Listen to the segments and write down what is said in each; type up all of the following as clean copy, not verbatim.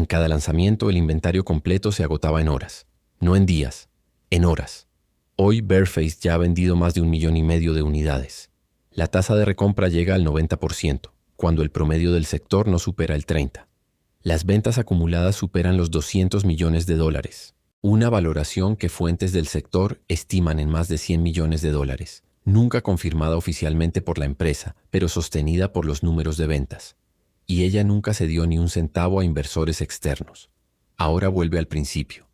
cada lanzamiento el inventario completo se agotaba en horas, no en días, en horas. Hoy Bareface ya ha vendido más de 1,5 millones de unidades. La tasa de recompra llega al 90%, cuando el promedio del sector no supera el 30%. Las ventas acumuladas superan los $200 millones, una valoración que fuentes del sector estiman en más de $100 millones, nunca confirmada oficialmente por la empresa, pero sostenida por los números de ventas. Y ella nunca cedió ni un centavo a inversores externos. Ahora vuelve al principio.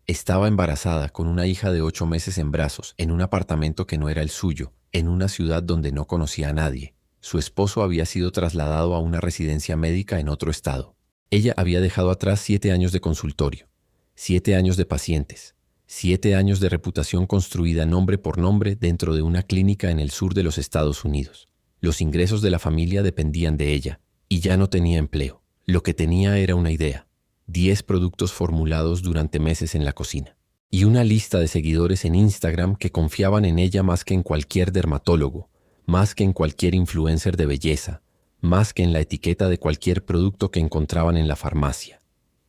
Estaba embarazada con una hija de 8 meses en brazos, en un apartamento que no era el suyo, en una ciudad donde no conocía a nadie. Su esposo había sido trasladado a una residencia médica en otro estado. Ella había dejado atrás 7 años de consultorio, 7 años de pacientes, 7 años de reputación construida nombre por nombre dentro de una clínica en el sur de los Estados Unidos. Los ingresos de la familia dependían de ella, y ya no tenía empleo. Lo que tenía era una idea, 10 productos formulados durante meses en la cocina, y una lista de seguidores en Instagram que confiaban en ella más que en cualquier dermatólogo, más que en cualquier influencer de belleza, más que en la etiqueta de cualquier producto que encontraban en la farmacia.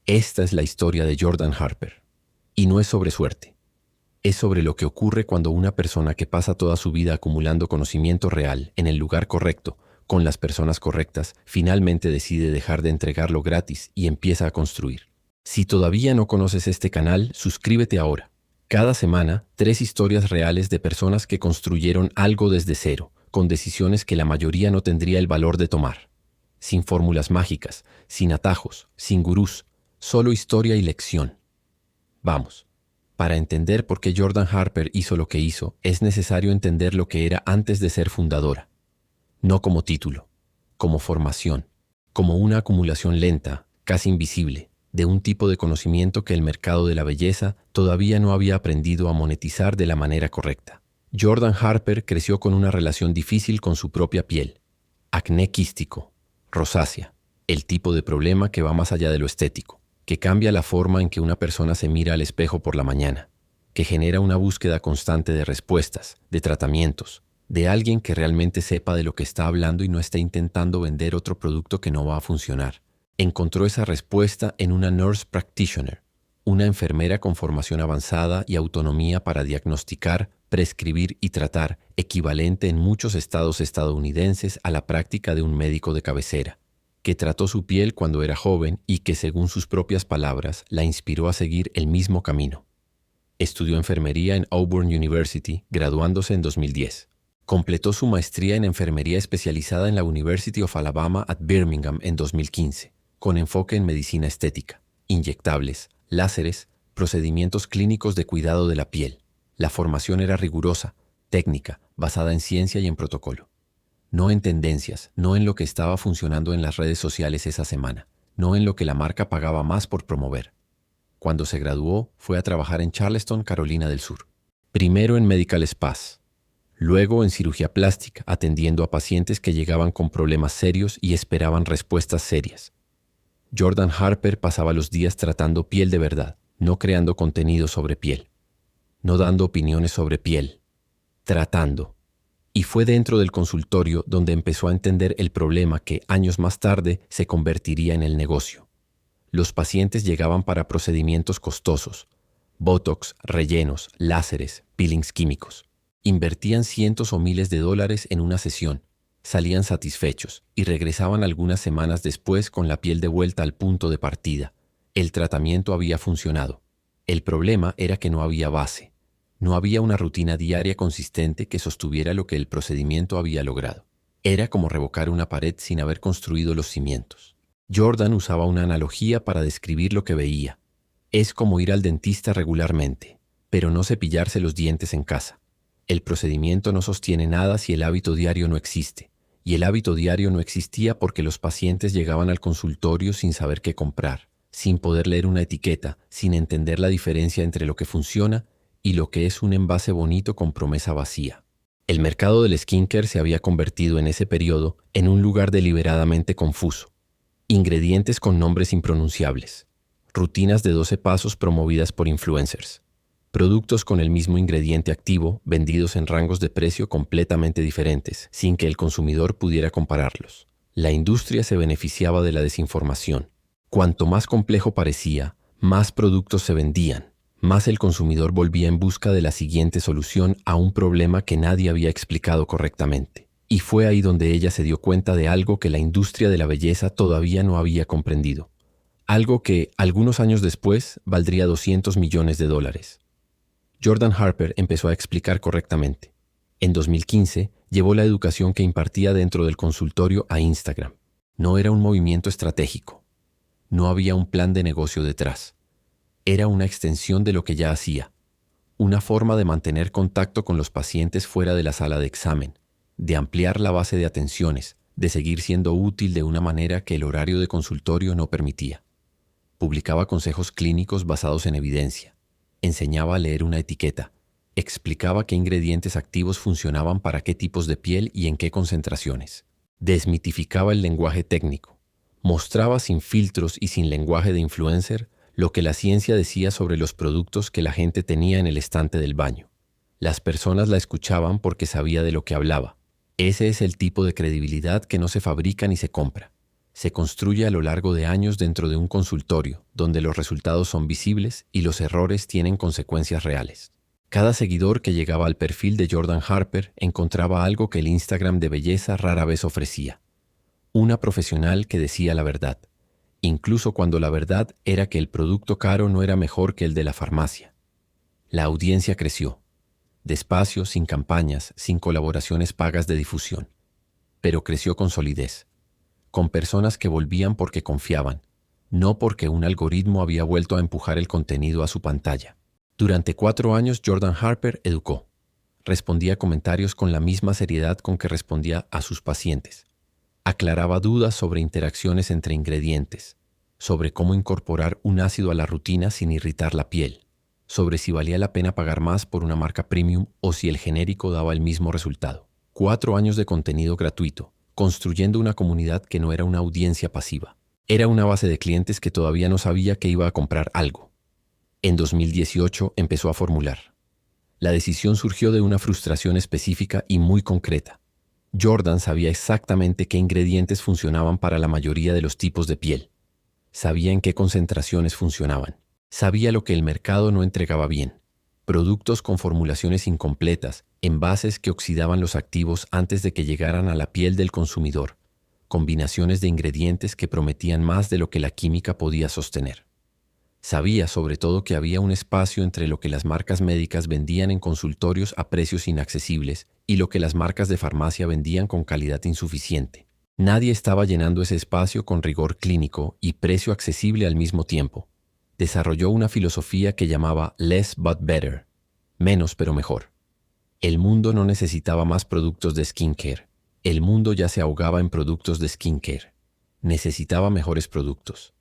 Esta es la historia de Jordan Harper. Y no es sobre suerte. Es sobre lo que ocurre cuando una persona que pasa toda su vida acumulando conocimiento real en el lugar correcto, con las personas correctas, finalmente decide dejar de entregarlo gratis y empieza a construir. Si todavía no conoces este canal, suscríbete ahora. Cada semana, 3 historias reales de personas que construyeron algo desde cero, con decisiones que la mayoría no tendría el valor de tomar. Sin fórmulas mágicas, sin atajos, sin gurús, solo historia y lección. Vamos. Para entender por qué Jordan Harper hizo lo que hizo, es necesario entender lo que era antes de ser fundadora. No como título, como formación, como una acumulación lenta, casi invisible, de un tipo de conocimiento que el mercado de la belleza todavía no había aprendido a monetizar de la manera correcta. Jordan Harper creció con una relación difícil con su propia piel. Acné quístico, rosácea, el tipo de problema que va más allá de lo estético, que cambia la forma en que una persona se mira al espejo por la mañana, que genera una búsqueda constante de respuestas, de tratamientos, de alguien que realmente sepa de lo que está hablando y no esté intentando vender otro producto que no va a funcionar. Encontró esa respuesta en una nurse practitioner, una enfermera con formación avanzada y autonomía para diagnosticar, prescribir y tratar, equivalente en muchos estados estadounidenses a la práctica de un médico de cabecera, que trató su piel cuando era joven y que, según sus propias palabras, la inspiró a seguir el mismo camino. Estudió enfermería en Auburn University, graduándose en 2010. Completó su maestría en enfermería especializada en la University of Alabama at Birmingham en 2015, con enfoque en medicina estética, inyectables, láseres, procedimientos clínicos de cuidado de la piel. La formación era rigurosa, técnica, basada en ciencia y en protocolo. No en tendencias, no en lo que estaba funcionando en las redes sociales esa semana, no en lo que la marca pagaba más por promover. Cuando se graduó, fue a trabajar en Charleston, Carolina del Sur. Primero en medical spas, luego en cirugía plástica, atendiendo a pacientes que llegaban con problemas serios y esperaban respuestas serias. Jordan Harper pasaba los días tratando piel de verdad, no creando contenido sobre piel, no dando opiniones sobre piel, tratando. Y fue dentro del consultorio donde empezó a entender el problema que años más tarde se convertiría en el negocio. Los pacientes llegaban para procedimientos costosos, botox, rellenos, láseres, peelings químicos. Invertían cientos o miles de dólares en una sesión, salían satisfechos y regresaban algunas semanas después con la piel de vuelta al punto de partida. El tratamiento había funcionado. El problema era que no había base. No había una rutina diaria consistente que sostuviera lo que el procedimiento había logrado. Era como revocar una pared sin haber construido los cimientos. Jordan usaba una analogía para describir lo que veía. Es como ir al dentista regularmente, pero no cepillarse los dientes en casa. El procedimiento no sostiene nada si el hábito diario no existe. Y el hábito diario no existía porque los pacientes llegaban al consultorio sin saber qué comprar, sin poder leer una etiqueta, sin entender la diferencia entre lo que funciona y lo que es un envase bonito con promesa vacía. El mercado del skincare se había convertido en ese periodo en un lugar deliberadamente confuso. Ingredientes con nombres impronunciables. Rutinas de 12 pasos promovidas por influencers. Productos con el mismo ingrediente activo vendidos en rangos de precio completamente diferentes, sin que el consumidor pudiera compararlos. La industria se beneficiaba de la desinformación. Cuanto más complejo parecía, más productos se vendían, más el consumidor volvía en busca de la siguiente solución a un problema que nadie había explicado correctamente. Y fue ahí donde ella se dio cuenta de algo que la industria de la belleza todavía no había comprendido. Algo que, algunos años después, valdría $200 millones. Jordan Harper empezó a explicar correctamente. En 2015, llevó la educación que impartía dentro del consultorio a Instagram. No era un movimiento estratégico. No había un plan de negocio detrás. Era una extensión de lo que ya hacía. Una forma de mantener contacto con los pacientes fuera de la sala de examen, de ampliar la base de atenciones, de seguir siendo útil de una manera que el horario de consultorio no permitía. Publicaba consejos clínicos basados en evidencia. Enseñaba a leer una etiqueta. Explicaba qué ingredientes activos funcionaban para qué tipos de piel y en qué concentraciones. Desmitificaba el lenguaje técnico. Mostraba sin filtros y sin lenguaje de influencer lo que la ciencia decía sobre los productos que la gente tenía en el estante del baño. Las personas la escuchaban porque sabía de lo que hablaba. Ese es el tipo de credibilidad que no se fabrica ni se compra. Se construye a lo largo de años dentro de un consultorio, donde los resultados son visibles y los errores tienen consecuencias reales. Cada seguidor que llegaba al perfil de Jordan Harper encontraba algo que el Instagram de belleza rara vez ofrecía. Una profesional que decía la verdad, incluso cuando la verdad era que el producto caro no era mejor que el de la farmacia. La audiencia creció, despacio, sin campañas, sin colaboraciones pagas de difusión, pero creció con solidez, con personas que volvían porque confiaban, no porque un algoritmo había vuelto a empujar el contenido a su pantalla. Durante 4 años Jordan Harper educó. Respondía a comentarios con la misma seriedad con que respondía a sus pacientes. Aclaraba dudas sobre interacciones entre ingredientes, sobre cómo incorporar un ácido a la rutina sin irritar la piel, sobre si valía la pena pagar más por una marca premium o si el genérico daba el mismo resultado. 4 años de contenido gratuito, construyendo una comunidad que no era una audiencia pasiva. Era una base de clientes que todavía no sabía que iba a comprar algo. En 2018 empezó a formular. La decisión surgió de una frustración específica y muy concreta. Jordan sabía exactamente qué ingredientes funcionaban para la mayoría de los tipos de piel. Sabía en qué concentraciones funcionaban. Sabía lo que el mercado no entregaba bien. Productos con formulaciones incompletas, envases que oxidaban los activos antes de que llegaran a la piel del consumidor, combinaciones de ingredientes que prometían más de lo que la química podía sostener. Sabía sobre todo que había un espacio entre lo que las marcas médicas vendían en consultorios a precios inaccesibles y lo que las marcas de farmacia vendían con calidad insuficiente. Nadie estaba llenando ese espacio con rigor clínico y precio accesible al mismo tiempo. Desarrolló una filosofía que llamaba Less but Better, menos pero mejor. El mundo no necesitaba más productos de skincare. El mundo ya se ahogaba en productos de skincare. Necesitaba mejores productos.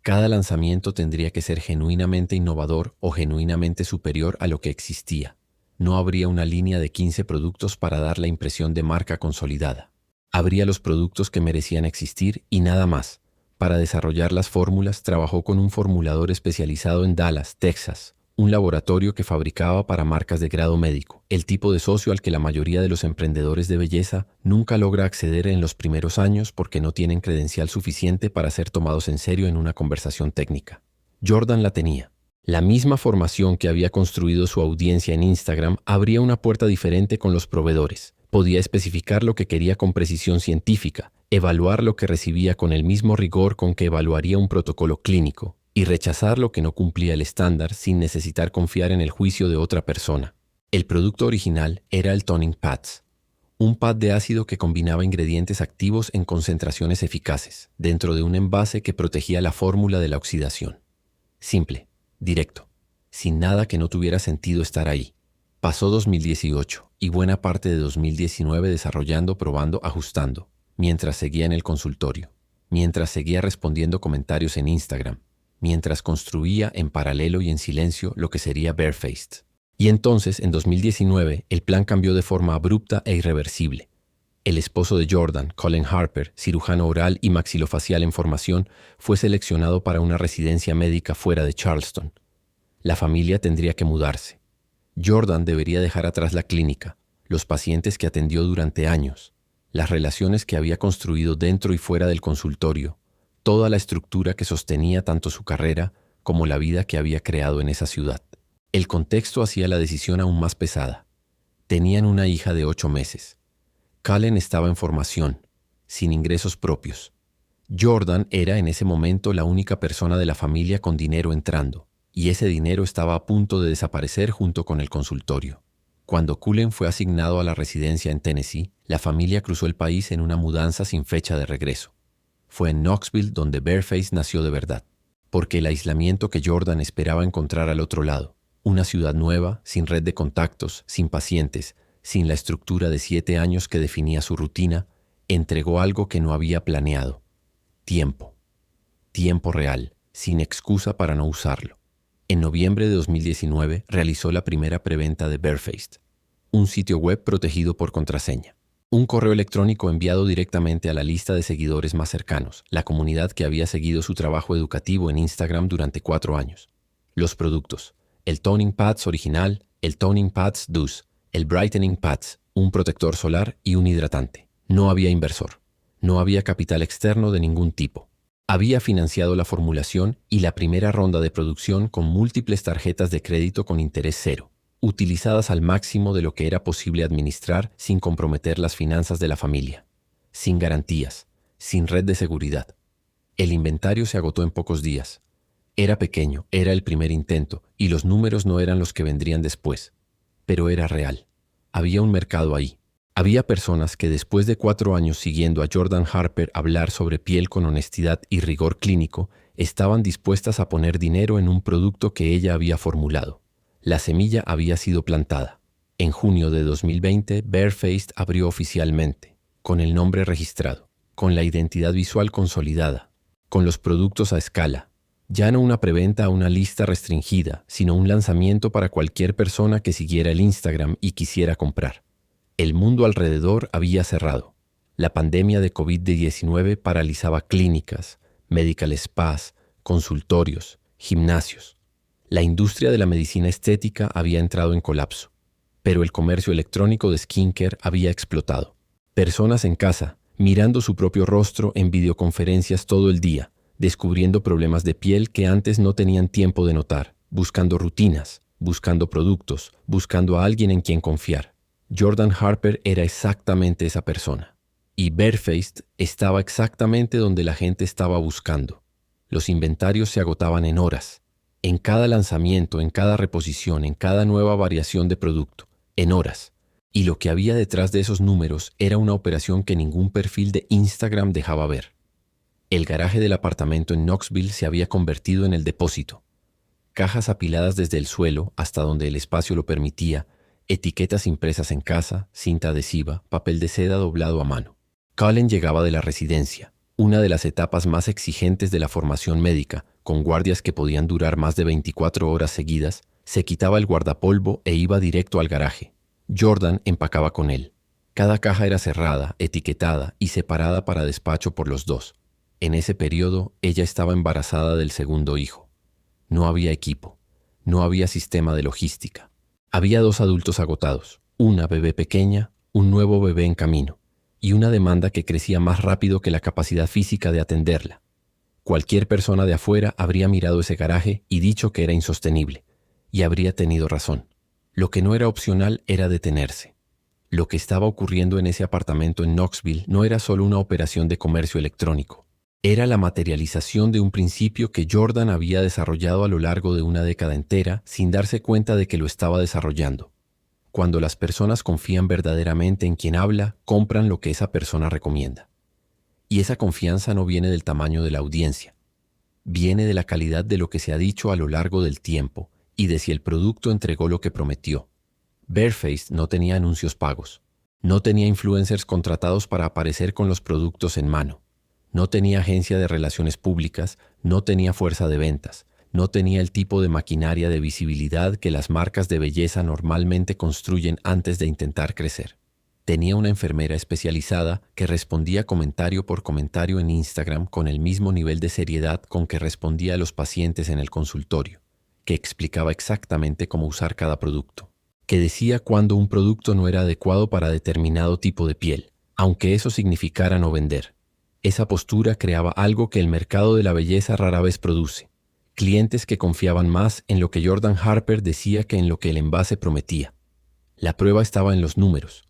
Cada lanzamiento tendría que ser genuinamente innovador o genuinamente superior a lo que existía. No habría una línea de 15 productos para dar la impresión de marca consolidada. Habría los productos que merecían existir y nada más. Para desarrollar las fórmulas trabajó con un formulador especializado en Dallas, Texas, un laboratorio que fabricaba para marcas de grado médico, el tipo de socio al que la mayoría de los emprendedores de belleza nunca logra acceder en los primeros años porque no tienen credencial suficiente para ser tomados en serio en una conversación técnica. Jordan la tenía. La misma formación que había construido su audiencia en Instagram abría una puerta diferente con los proveedores. Podía especificar lo que quería con precisión científica, evaluar lo que recibía con el mismo rigor con que evaluaría un protocolo clínico, y rechazar lo que no cumplía el estándar sin necesitar confiar en el juicio de otra persona. El producto original era el Toning Pads, un pad de ácido que combinaba ingredientes activos en concentraciones eficaces, dentro de un envase que protegía la fórmula de la oxidación. Simple, directo, sin nada que no tuviera sentido estar ahí. Pasó 2018 y buena parte de 2019 desarrollando, probando, ajustando, mientras seguía en el consultorio, mientras seguía respondiendo comentarios en Instagram, mientras construía en paralelo y en silencio lo que sería Barefaced. Y entonces, en 2019, el plan cambió de forma abrupta e irreversible. El esposo de Jordan, Colin Harper, cirujano oral y maxilofacial en formación, fue seleccionado para una residencia médica fuera de Charleston. La familia tendría que mudarse. Jordan debería dejar atrás la clínica, los pacientes que atendió durante años, las relaciones que había construido dentro y fuera del consultorio, toda la estructura que sostenía tanto su carrera como la vida que había creado en esa ciudad. El contexto hacía la decisión aún más pesada. Tenían una hija de 8 meses. Cullen estaba en formación, sin ingresos propios. Jordan era en ese momento la única persona de la familia con dinero entrando, y ese dinero estaba a punto de desaparecer junto con el consultorio. Cuando Cullen fue asignado a la residencia en Tennessee, la familia cruzó el país en una mudanza sin fecha de regreso. Fue en Knoxville donde Bareface nació de verdad, porque el aislamiento que Jordan esperaba encontrar al otro lado, una ciudad nueva, sin red de contactos, sin pacientes, sin la estructura de 7 años que definía su rutina, entregó algo que no había planeado. Tiempo. Tiempo real, sin excusa para no usarlo. En noviembre de 2019 realizó la primera preventa de Barefaced, un sitio web protegido por contraseña. Un correo electrónico enviado directamente a la lista de seguidores más cercanos, la comunidad que había seguido su trabajo educativo en Instagram durante 4 años. Los productos: el Toning Pads original, el Toning Pads Douce, el Brightening Pads, un protector solar y un hidratante. No había inversor. No había capital externo de ningún tipo. Había financiado la formulación y la primera ronda de producción con múltiples tarjetas de crédito con interés cero, utilizadas al máximo de lo que era posible administrar sin comprometer las finanzas de la familia, sin garantías, sin red de seguridad. El inventario se agotó en pocos días. Era pequeño, era el primer intento, y los números no eran los que vendrían después. Pero era real. Había un mercado ahí. Había personas que después de 4 años siguiendo a Jordan Harper hablar sobre piel con honestidad y rigor clínico, estaban dispuestas a poner dinero en un producto que ella había formulado. La semilla había sido plantada. En junio de 2020, Barefaced abrió oficialmente, con el nombre registrado, con la identidad visual consolidada, con los productos a escala. Ya no una preventa a una lista restringida, sino un lanzamiento para cualquier persona que siguiera el Instagram y quisiera comprar. El mundo alrededor había cerrado. La pandemia de COVID-19 paralizaba clínicas, medical spas, consultorios, gimnasios. La industria de la medicina estética había entrado en colapso, pero el comercio electrónico de skincare había explotado. Personas en casa, mirando su propio rostro en videoconferencias todo el día, descubriendo problemas de piel que antes no tenían tiempo de notar, buscando rutinas, buscando productos, buscando a alguien en quien confiar. Jordan Harper era exactamente esa persona. Y Barefaced estaba exactamente donde la gente estaba buscando. Los inventarios se agotaban en horas. En cada lanzamiento, en cada reposición, en cada nueva variación de producto. En horas. Y lo que había detrás de esos números era una operación que ningún perfil de Instagram dejaba ver. El garaje del apartamento en Knoxville se había convertido en el depósito. Cajas apiladas desde el suelo hasta donde el espacio lo permitía, etiquetas impresas en casa, cinta adhesiva, papel de seda doblado a mano. Cullen llegaba de la residencia, una de las etapas más exigentes de la formación médica, con guardias que podían durar más de 24 horas seguidas. Se quitaba el guardapolvo e iba directo al garaje. Jordan empacaba con él. Cada caja era cerrada, etiquetada y separada para despacho por los dos. En ese periodo, ella estaba embarazada del segundo hijo. No había equipo, no había sistema de logística. Había 2 adultos agotados, una bebé pequeña, un nuevo bebé en camino, y una demanda que crecía más rápido que la capacidad física de atenderla. Cualquier persona de afuera habría mirado ese garaje y dicho que era insostenible, y habría tenido razón. Lo que no era opcional era detenerse. Lo que estaba ocurriendo en ese apartamento en Knoxville no era solo una operación de comercio electrónico. Era la materialización de un principio que Jordan había desarrollado a lo largo de una década entera sin darse cuenta de que lo estaba desarrollando. Cuando las personas confían verdaderamente en quien habla, compran lo que esa persona recomienda. Y esa confianza no viene del tamaño de la audiencia. Viene de la calidad de lo que se ha dicho a lo largo del tiempo y de si el producto entregó lo que prometió. Barefaced no tenía anuncios pagos. No tenía influencers contratados para aparecer con los productos en mano. No tenía agencia de relaciones públicas, no tenía fuerza de ventas, no tenía el tipo de maquinaria de visibilidad que las marcas de belleza normalmente construyen antes de intentar crecer. Tenía una enfermera especializada que respondía comentario por comentario en Instagram con el mismo nivel de seriedad con que respondía a los pacientes en el consultorio, que explicaba exactamente cómo usar cada producto, que decía cuándo un producto no era adecuado para determinado tipo de piel, aunque eso significara no vender. Esa postura creaba algo que el mercado de la belleza rara vez produce: clientes que confiaban más en lo que Jordan Harper decía que en lo que el envase prometía. La prueba estaba en los números.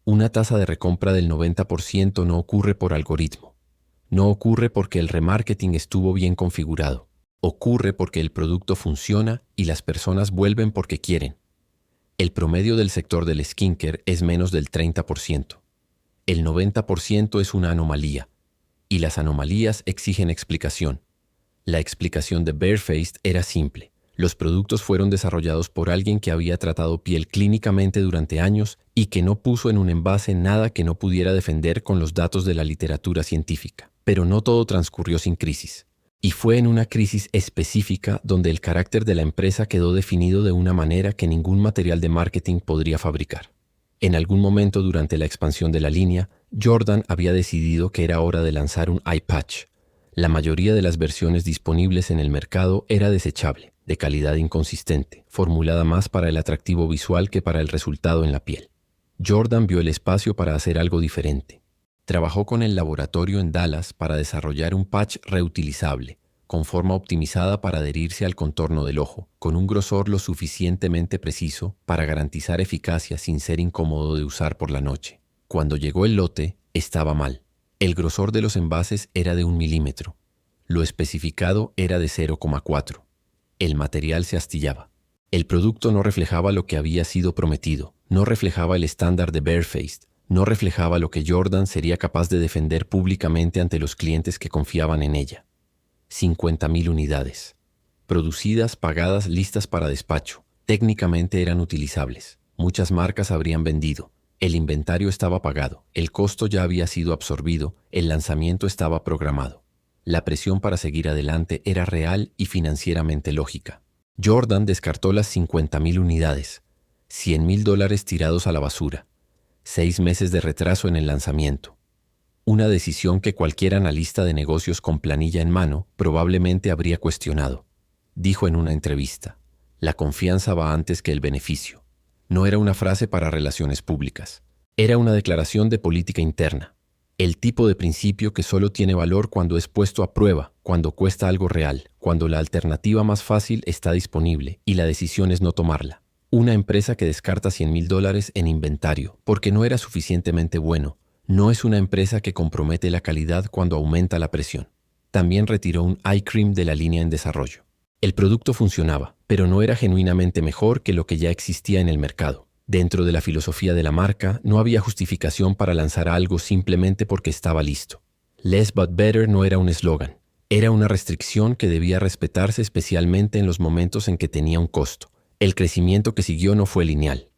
Una tasa de recompra del 90% no ocurre por algoritmo. No ocurre porque el remarketing estuvo bien configurado. Ocurre porque el producto funciona y las personas vuelven porque quieren. El promedio del sector del skincare es menos del 30%. El 90% es una anomalía, y las anomalías exigen explicación. La explicación de Barefaced era simple. Los productos fueron desarrollados por alguien que había tratado piel clínicamente durante años y que no puso en un envase nada que no pudiera defender con los datos de la literatura científica. Pero no todo transcurrió sin crisis. Y fue en una crisis específica donde el carácter de la empresa quedó definido de una manera que ningún material de marketing podría fabricar. En algún momento durante la expansión de la línea, Jordan había decidido que era hora de lanzar un eye patch. La mayoría de las versiones disponibles en el mercado era desechable, de calidad inconsistente, formulada más para el atractivo visual que para el resultado en la piel. Jordan vio el espacio para hacer algo diferente. Trabajó con el laboratorio en Dallas para desarrollar un patch reutilizable, con forma optimizada para adherirse al contorno del ojo, con un grosor lo suficientemente preciso para garantizar eficacia sin ser incómodo de usar por la noche. Cuando llegó el lote, estaba mal. El grosor de los envases era de 1 milímetro. Lo especificado era de 0,4. El material se astillaba. El producto no reflejaba lo que había sido prometido, no reflejaba el estándar de Barefaced, no reflejaba lo que Jordan sería capaz de defender públicamente ante los clientes que confiaban en ella. 50.000 unidades. Producidas, pagadas, listas para despacho. Técnicamente eran utilizables. Muchas marcas habrían vendido. El inventario estaba pagado. El costo ya había sido absorbido. El lanzamiento estaba programado. La presión para seguir adelante era real y financieramente lógica. Jordan descartó las 50.000 unidades. $100.000 tirados a la basura. 6 meses de retraso en el lanzamiento. Una decisión que cualquier analista de negocios con planilla en mano probablemente habría cuestionado. Dijo en una entrevista: la confianza va antes que el beneficio. No era una frase para relaciones públicas. Era una declaración de política interna. El tipo de principio que solo tiene valor cuando es puesto a prueba, cuando cuesta algo real, cuando la alternativa más fácil está disponible y la decisión es no tomarla. Una empresa que descarta $100.000 en inventario porque no era suficientemente bueno, no es una empresa que compromete la calidad cuando aumenta la presión. También retiró un eye cream de la línea en desarrollo. El producto funcionaba, pero no era genuinamente mejor que lo que ya existía en el mercado. Dentro de la filosofía de la marca, no había justificación para lanzar algo simplemente porque estaba listo. Less but better no era un eslogan. Era una restricción que debía respetarse especialmente en los momentos en que tenía un costo. El crecimiento que siguió no fue lineal.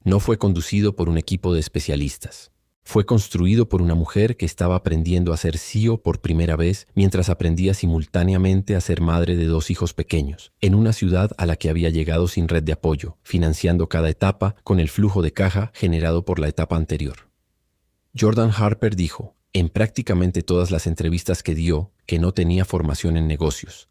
No fue conducido por un equipo de especialistas. Fue construido por una mujer que estaba aprendiendo a ser CEO por primera vez mientras aprendía simultáneamente a ser madre de 2 hijos pequeños, en una ciudad a la que había llegado sin red de apoyo, financiando cada etapa con el flujo de caja generado por la etapa anterior. Jordan Harper dijo, en prácticamente todas las entrevistas que dio, que no tenía formación en negocios,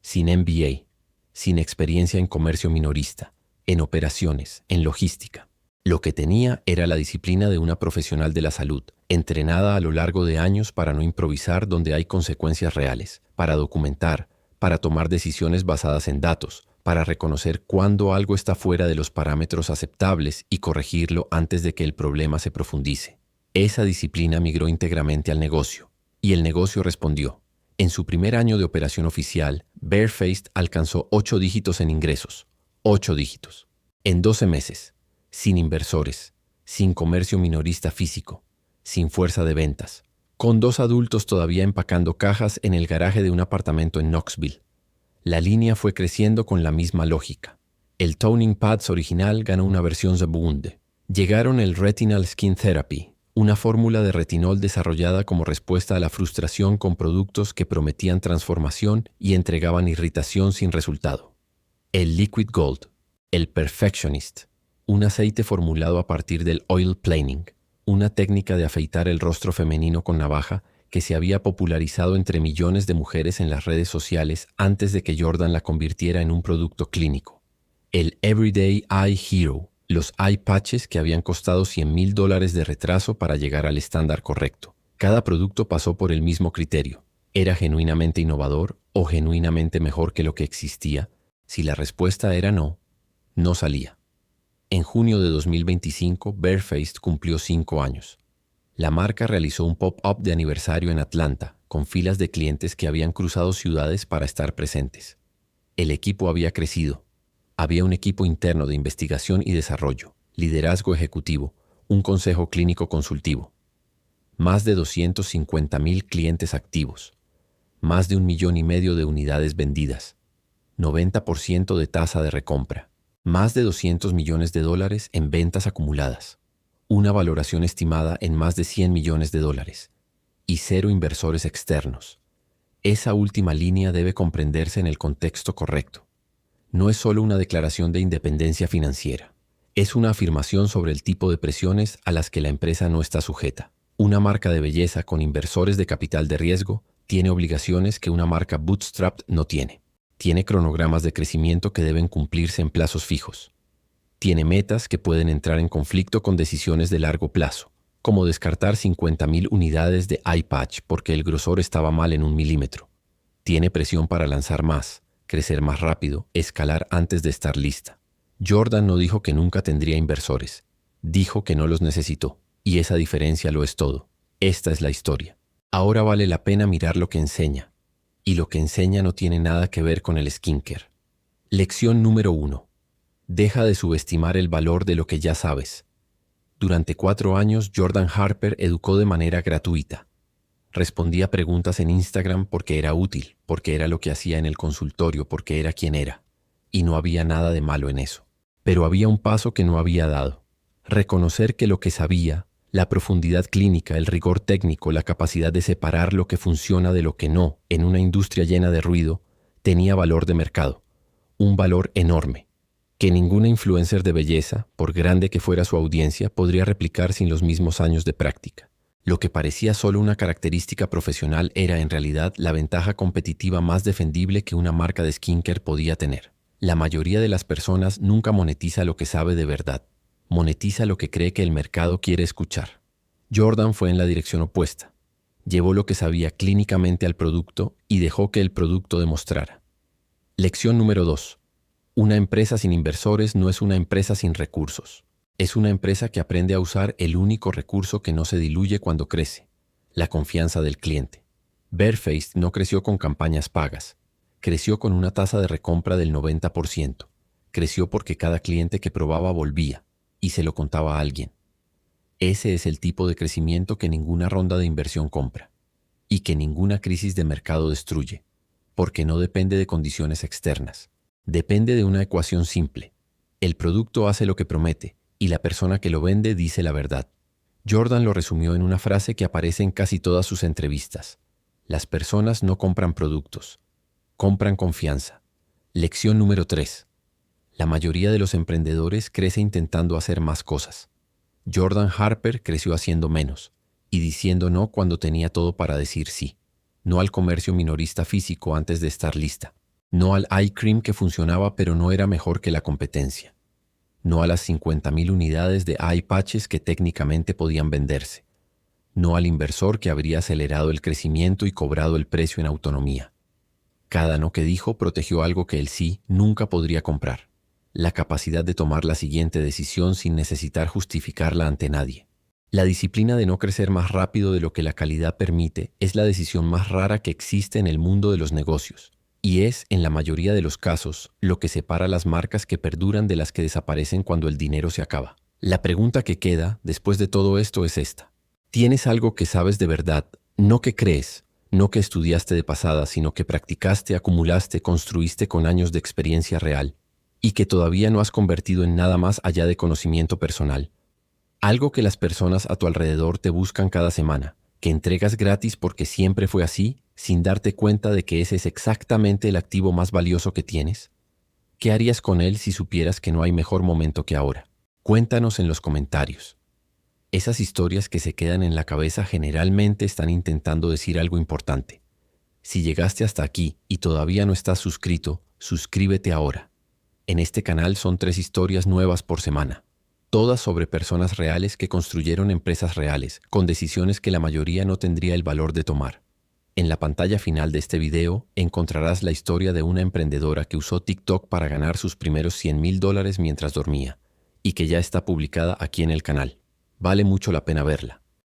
sin MBA, sin experiencia en comercio minorista, en operaciones, en logística. Lo que tenía era la disciplina de una profesional de la salud, entrenada a lo largo de años para no improvisar donde hay consecuencias reales, para documentar, para tomar decisiones basadas en datos, para reconocer cuándo algo está fuera de los parámetros aceptables y corregirlo antes de que el problema se profundice. Esa disciplina migró íntegramente al negocio, y el negocio respondió. En su primer año de operación oficial, Barefaced alcanzó 8 dígitos en ingresos. 8 dígitos. En 12 meses. Sin inversores, sin comercio minorista físico, sin fuerza de ventas, con 2 adultos todavía empacando cajas en el garaje de un apartamento en Knoxville. La línea fue creciendo con la misma lógica. El Toning Pads original ganó una versión Zebunde. Llegaron el Retinal Skin Therapy, una fórmula de retinol desarrollada como respuesta a la frustración con productos que prometían transformación y entregaban irritación sin resultado. El Liquid Gold, el Perfectionist, un aceite formulado a partir del oil planing, una técnica de afeitar el rostro femenino con navaja que se había popularizado entre millones de mujeres en las redes sociales antes de que Jordan la convirtiera en un producto clínico. El Everyday Eye Hero, los eye patches que habían costado $100.000 de retraso para llegar al estándar correcto. Cada producto pasó por el mismo criterio. ¿Era genuinamente innovador o genuinamente mejor que lo que existía? Si la respuesta era no, no salía. En junio de 2025, Barefaced cumplió 5 años. La marca realizó un pop-up de aniversario en Atlanta, con filas de clientes que habían cruzado ciudades para estar presentes. El equipo había crecido. Había un equipo interno de investigación y desarrollo, liderazgo ejecutivo, un consejo clínico consultivo. Más de 250,000 clientes activos. Más de 1,5 millones de unidades vendidas. 90% de tasa de recompra. Más de $200 millones en ventas acumuladas. Una valoración estimada en más de $100 millones. Y 0 inversores externos. Esa última línea debe comprenderse en el contexto correcto. No es solo una declaración de independencia financiera. Es una afirmación sobre el tipo de presiones a las que la empresa no está sujeta. Una marca de belleza con inversores de capital de riesgo tiene obligaciones que una marca bootstrapped no tiene. Tiene cronogramas de crecimiento que deben cumplirse en plazos fijos. Tiene metas que pueden entrar en conflicto con decisiones de largo plazo, como descartar 50,000 unidades de eye patch porque el grosor estaba mal en 1 milímetro. Tiene presión para lanzar más, crecer más rápido, escalar antes de estar lista. Jordan no dijo que nunca tendría inversores. Dijo que no los necesitó. Y esa diferencia lo es todo. Esta es la historia. Ahora vale la pena mirar lo que enseña. Y lo que enseña no tiene nada que ver con el skincare. Lección número 1. Deja de subestimar el valor de lo que ya sabes. Durante 4 años, Jordan Harper educó de manera gratuita. Respondía preguntas en Instagram porque era útil, porque era lo que hacía en el consultorio, porque era quien era. Y no había nada de malo en eso. Pero había un paso que no había dado. Reconocer que lo que sabía, la profundidad clínica, el rigor técnico, la capacidad de separar lo que funciona de lo que no, en una industria llena de ruido, tenía valor de mercado. Un valor enorme, que ninguna influencer de belleza, por grande que fuera su audiencia, podría replicar sin los mismos años de práctica. Lo que parecía solo una característica profesional era en realidad la ventaja competitiva más defendible que una marca de skincare podía tener. La mayoría de las personas nunca monetiza lo que sabe de verdad. Monetiza lo que cree que el mercado quiere escuchar. Jordan fue en la dirección opuesta. Llevó lo que sabía clínicamente al producto y dejó que el producto demostrara. Lección número 2. Una empresa sin inversores no es una empresa sin recursos. Es una empresa que aprende a usar el único recurso que no se diluye cuando crece, la confianza del cliente. Barefaced no creció con campañas pagas. Creció con una tasa de recompra del 90%. Creció porque cada cliente que probaba volvía y se lo contaba a alguien. Ese es el tipo de crecimiento que ninguna ronda de inversión compra y que ninguna crisis de mercado destruye, porque no depende de condiciones externas. Depende de una ecuación simple. El producto hace lo que promete y la persona que lo vende dice la verdad. Jordan lo resumió en una frase que aparece en casi todas sus entrevistas. Las personas no compran productos, compran confianza. Lección número 3. La mayoría de los emprendedores crece intentando hacer más cosas. Jordan Harper creció haciendo menos y diciendo no cuando tenía todo para decir sí. No al comercio minorista físico antes de estar lista. No al eye cream que funcionaba pero no era mejor que la competencia. No a las 50,000 unidades de eye patches que técnicamente podían venderse. No al inversor que habría acelerado el crecimiento y cobrado el precio en autonomía. Cada no que dijo protegió algo que el sí nunca podría comprar. La capacidad de tomar la siguiente decisión sin necesitar justificarla ante nadie. La disciplina de no crecer más rápido de lo que la calidad permite es la decisión más rara que existe en el mundo de los negocios. Y es, en la mayoría de los casos, lo que separa las marcas que perduran de las que desaparecen cuando el dinero se acaba. La pregunta que queda, después de todo esto, es esta. ¿Tienes algo que sabes de verdad, no que crees, no que estudiaste de pasada, sino que practicaste, acumulaste, construiste con años de experiencia real, y que todavía no has convertido en nada más allá de conocimiento personal? Algo que las personas a tu alrededor te buscan cada semana, que entregas gratis porque siempre fue así, sin darte cuenta de que ese es exactamente el activo más valioso que tienes. ¿Qué harías con él si supieras que no hay mejor momento que ahora? Cuéntanos en los comentarios. Esas historias que se quedan en la cabeza generalmente están intentando decir algo importante. Si llegaste hasta aquí y todavía no estás suscrito, suscríbete ahora. En este canal son 3 historias nuevas por semana. todas sobre personas reales que construyeron empresas reales, con decisiones que la mayoría no tendría el valor de tomar. En la pantalla final de este video encontrarás la historia de una emprendedora que usó TikTok para ganar sus primeros $100,000 mientras dormía, y que ya está publicada aquí en el canal. Vale mucho la pena verla.